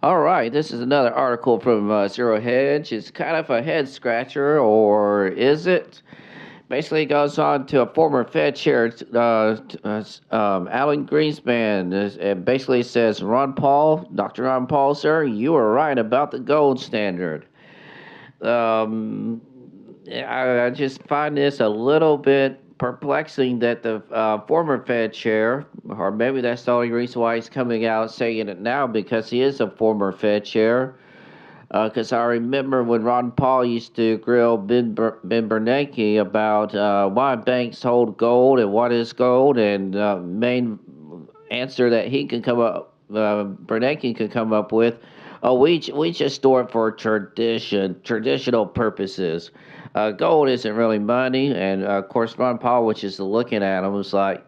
All right, this is another article from Zero Hedge. It's kind of a head scratcher, or is it? Basically, it goes on to a former Fed chair, Alan Greenspan. It basically says, Ron Paul, Dr. Ron Paul, sir, you were right about the gold standard. Um, I just find this a little bit perplexing that the former Fed chair, or maybe that's the only reason why he's coming out saying it now because he is a former Fed chair. Because I remember when Ron Paul used to grill Ben Bernanke about why banks hold gold and what is gold, and main answer that he can come up, Bernanke can come up with, oh, we just store it for traditional purposes. Gold isn't really money, and of course Ron Paul, which is looking at him, was like,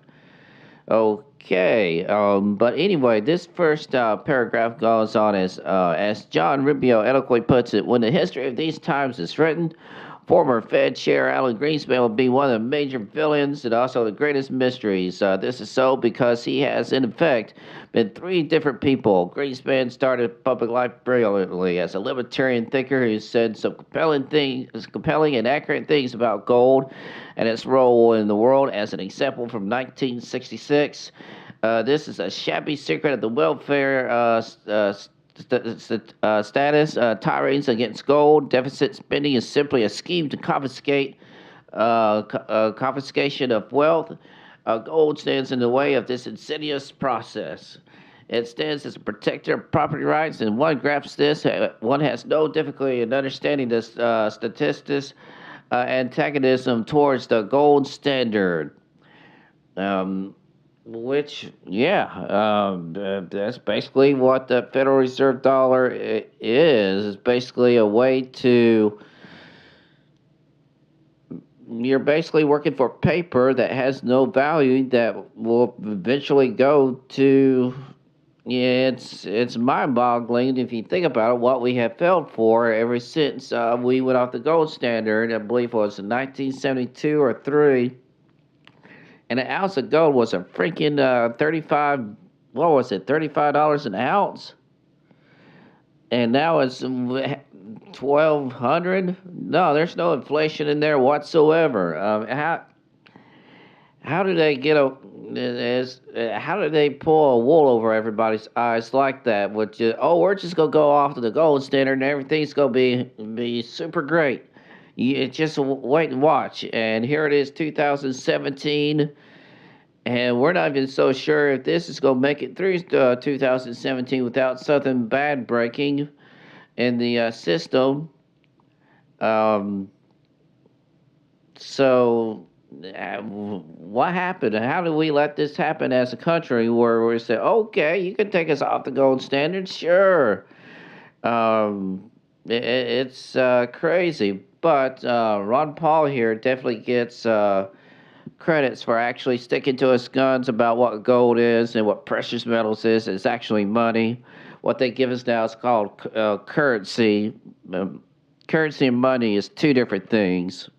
okay, but anyway, this first paragraph goes on as John Rubio eloquently puts it: when the history of these times is written, former Fed Chair Alan Greenspan will be one of the major villains and also the greatest mysteries. This is so because he has, in effect, been three different people. Greenspan started public life brilliantly as a libertarian thinker who said some compelling and accurate things about gold and its role in the world. As an example, from 1966, this is a shabby secret of the welfare status. Tirades against gold. Deficit spending is simply a scheme to confiscate confiscation of wealth. Gold stands in the way of this insidious process. It stands as a protector of property rights, and one grasps this. One has no difficulty in understanding this statistics antagonism towards the gold standard. Um, which, yeah, that's basically what the Federal Reserve dollar is. It's basically a way to. You're basically working for paper that has no value that will eventually go to. Yeah, it's mind-boggling if you think about it. What we have felt for ever since we went off the gold standard, I believe it was in 1972 or three, and an ounce of gold was a freaking 35. What was it? $35 an ounce, and now it's 1,200. No, there's no inflation in there whatsoever. How do they get a? How do they pull a wool over everybody's eyes like that? Which oh, we're just gonna go off to the gold standard and everything's gonna be super great. You just wait and watch. And here it is, 2017, and we're not even so sure if this is gonna make it through 2017 without something bad breaking in the system. Um, so, what happened? How did we let this happen as a country where we say, okay, you can take us off the gold standard? Sure. It's crazy. But Ron Paul here definitely gets credits for actually sticking to his guns about what gold is and what precious metals is. It's actually money. What they give us now is called currency. Currency and money is two different things.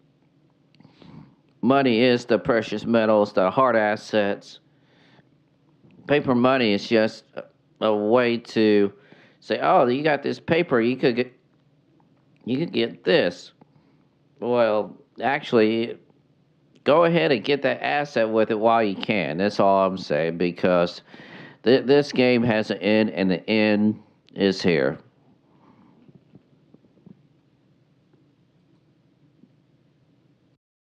Money is the precious metals, the hard assets. Paper money is just a way to say, "Oh, you got this paper. You could get this." Well, actually, go ahead and get that asset with it while you can. That's all I'm saying because this game has an end, and the end is here.